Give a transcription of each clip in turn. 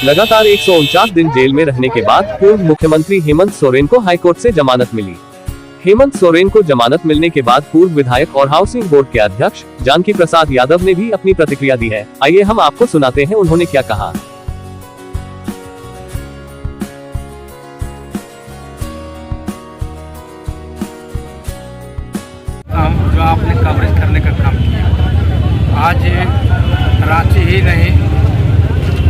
लगातार 149 दिन जेल में रहने के बाद पूर्व मुख्यमंत्री हेमंत सोरेन को हाईकोर्ट से जमानत मिली। हेमंत सोरेन को जमानत मिलने के बाद पूर्व विधायक और हाउसिंग बोर्ड के अध्यक्ष जानकी प्रसाद यादव ने भी अपनी प्रतिक्रिया दी है। आइए हम आपको सुनाते हैं उन्होंने क्या कहा। जो आपने कवरेज करने का काम किया, आज रांची ही नहीं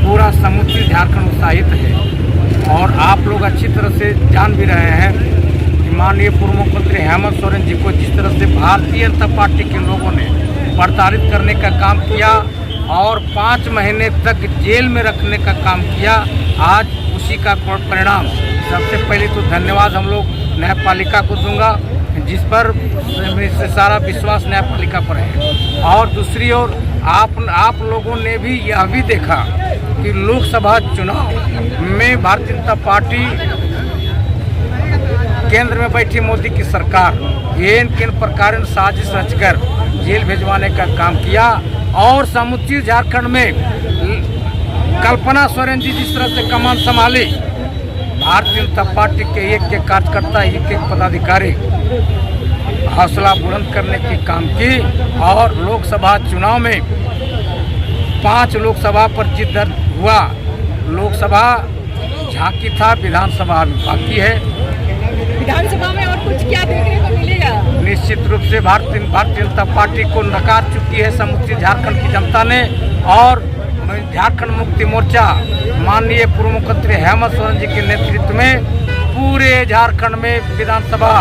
पूरा समूची झारखंड उत्साहित है और आप लोग अच्छी तरह से जान भी रहे हैं कि माननीय पूर्व मुख्यमंत्री हेमंत सोरेन जी को जिस तरह से भारतीय जनता पार्टी के लोगों ने प्रताड़ित करने का काम किया और 5 महीने तक जेल में रखने का काम किया, आज उसी का परिणाम। सबसे पहले तो धन्यवाद हम लोग न्यायपालिका को दूंगा जिस पर सारा विश्वास न्यायपालिका पर है। और दूसरी ओर आप लोगों ने भी यह भी देखा कि लोकसभा चुनाव में भारतीय जनता पार्टी केंद्र में बैठी मोदी की सरकार किन प्रकार साजिश रचकर जेल भेजवाने का काम किया और समुचित झारखंड में कल्पना सोरेन जी जिस तरह से कमान संभाली, भारतीय जनता पार्टी के एक कार्यकर्ता एक पदाधिकारी हौसला बुलंद करने की काम की और लोकसभा चुनाव में 5 लोकसभा पर जीत दर्ज हुआ। लोकसभा झांकी था, विधानसभा अभी बाकी है। विधानसभा में और कुछ क्या देखने को मिलेगा? निश्चित रूप से भारतीय जनता पार्टी को नकार चुकी है समुचित झारखंड की जनता ने और झारखंड मुक्ति मोर्चा माननीय पूर्व मुख्यमंत्री हेमंत सोरेन जी के नेतृत्व में पूरे झारखंड में विधानसभा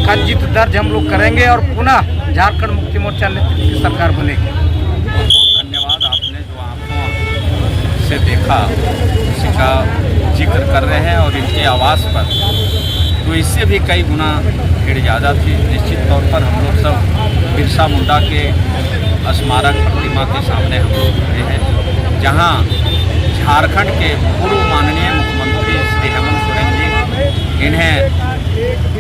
का जीत दर्ज हम लोग करेंगे और पुनः झारखंड मुक्ति मोर्चा नेतृत्व की सरकार बनेगी। धन्यवाद। आपने जो आंखों से देखा उसी का जिक्र कर रहे हैं और इनके आवास पर तो इससे भी कई गुना भीड़ ज़्यादा थी। निश्चित तौर पर हम लोग सब बिरसा मुंडा के स्मारक प्रतिमा के सामने हम लोग खड़े हैं, जहां झारखंड के पूर्व माननीय मुख्यमंत्री श्री हेमंत सोरेन जी इन्हें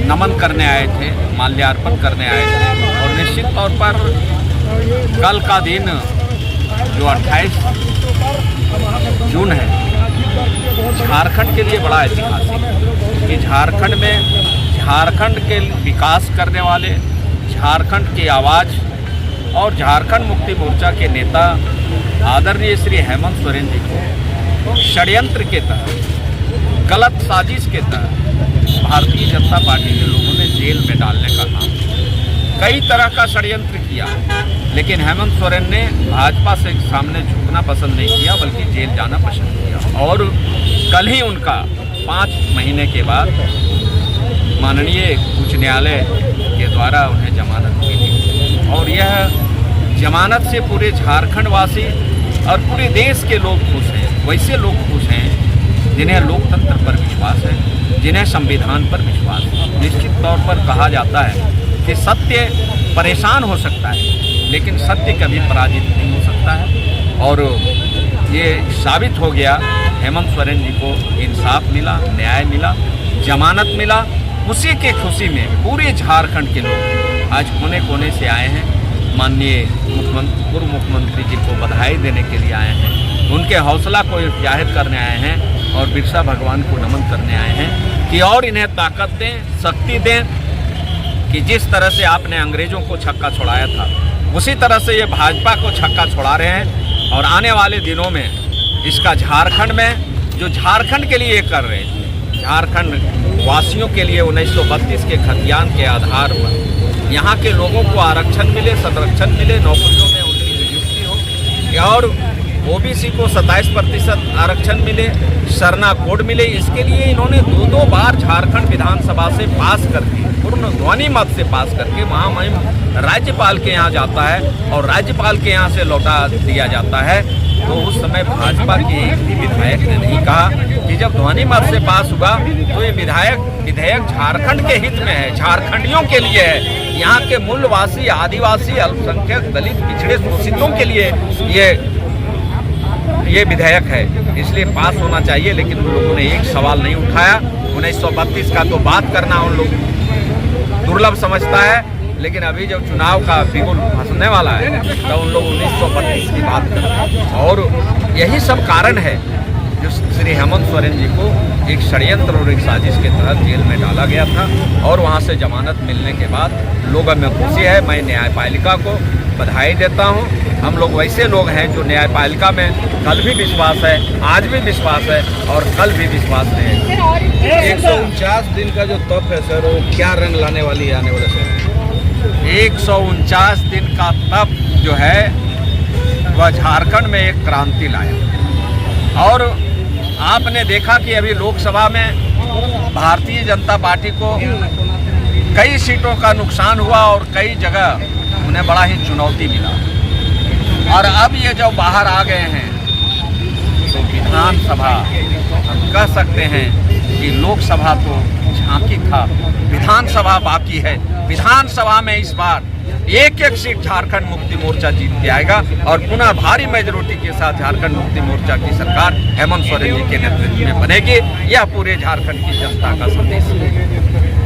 नमन करने आए थे, माल्यार्पण करने आए थे। और निश्चित तौर पर कल का दिन जो 28 जून है झारखंड के लिए बड़ा ऐतिहासिक है कि झारखंड में झारखंड के विकास करने वाले, झारखंड की आवाज़ और झारखंड मुक्ति मोर्चा के नेता आदरणीय श्री हेमंत सोरेन जी को षड्यंत्र के तहत, गलत साजिश के तहत भारतीय जनता पार्टी के लोगों ने जेल में डालने का काम किया। कई तरह का षड्यंत्र किया, लेकिन हेमंत सोरेन ने भाजपा से सामने झुकना पसंद नहीं किया बल्कि जेल जाना पसंद किया। और कल ही उनका 5 महीने के बाद माननीय उच्च न्यायालय के द्वारा उन्हें जमानत मिली और यह जमानत से पूरे झारखंड वासी और पूरे देश के लोग खुश हैं। वैसे लोग खुश हैं जिन्हें लोकतंत्र पर विश्वास है, जिन्हें संविधान पर विश्वास है। निश्चित तौर पर कहा जाता है कि सत्य परेशान हो सकता है लेकिन सत्य कभी पराजित नहीं हो सकता है। और ये साबित हो गया, हेमंत सोरेन जी को इंसाफ मिला, न्याय मिला, जमानत मिला। उसी के खुशी में पूरे झारखंड के लोग आज कोने कोने से आए हैं, माननीय पूर्व मुख्यमंत्री जी को बधाई देने के लिए आए हैं, उनके हौसला को जाहिर करने आए हैं और बिरसा भगवान को नमन करने आए हैं कि और इन्हें ताकत दें, शक्ति दें कि जिस तरह से आपने अंग्रेजों को छक्का छुड़ाया था उसी तरह से ये भाजपा को छक्का छुड़ा रहे हैं। और आने वाले दिनों में इसका झारखंड में जो झारखंड के लिए कर रहे हैं, झारखंड वासियों के लिए 1932 के खतियान के आधार पर यहाँ के लोगों को आरक्षण मिले, संरक्षण मिले, नौकरियों में उनकी नियुक्ति हो और ओबीसी को 27% आरक्षण मिले, सरना कोड मिले। इसके लिए इन्होंने 2 बार झारखंड विधानसभा से पास करके, पूर्ण ध्वनि मत से पास करके महामहिम राज्यपाल के यहाँ जाता है और राज्यपाल के यहाँ से लौटा दिया जाता है। तो उस समय भाजपा के एक भी विधायक ने नहीं कहा कि जब ध्वनि मत से पास हुआ तो ये विधेयक झारखंड के हित में है, झारखंडियों के लिए है, यहाँ के मूलवासी, आदिवासी, अल्पसंख्यक, दलित, पिछड़े, शोषितों के लिए ये विधेयक है, इसलिए पास होना चाहिए। लेकिन उन लोगों ने एक सवाल नहीं उठाया। 1932 का तो बात करना उन लोग दुर्लभ समझता है, लेकिन अभी जब चुनाव का बिगुल फंसने वाला है तो उन लोग 1932 की बात कर रहे हैं। और यही सब कारण है जो श्री हेमंत सोरेन जी को एक षड्यंत्र और एक साजिश के तहत जेल में डाला गया था। और वहाँ से जमानत मिलने के बाद लोगों में खुशी है। मैं न्यायपालिका को बधाई देता हूँ। हम लोग वैसे लोग हैं जो न्यायपालिका में कल भी विश्वास है, आज भी विश्वास है और कल भी विश्वास रहेगा। 149 दिन का जो तप है सर, वो क्या रंग लाने वाली है आने वाले समय? 149 दिन का तप जो है वह झारखंड में एक क्रांति लाया। और आपने देखा कि अभी लोकसभा में भारतीय जनता पार्टी को कई सीटों का नुकसान हुआ और कई जगह उन्हें बड़ा ही चुनौती मिला। और अब ये जब बाहर आ गए हैं तो विधानसभा हम कह सकते हैं कि लोकसभा तो झांकी था, विधानसभा बाकी है। विधानसभा में इस बार एक सीट झारखंड मुक्ति मोर्चा जीत के आएगा और पुनः भारी मेजोरिटी के साथ झारखंड मुक्ति मोर्चा की सरकार हेमंत सोरेन जी के नेतृत्व में बनेगी। यह पूरे झारखंड की जनता का संदेश है।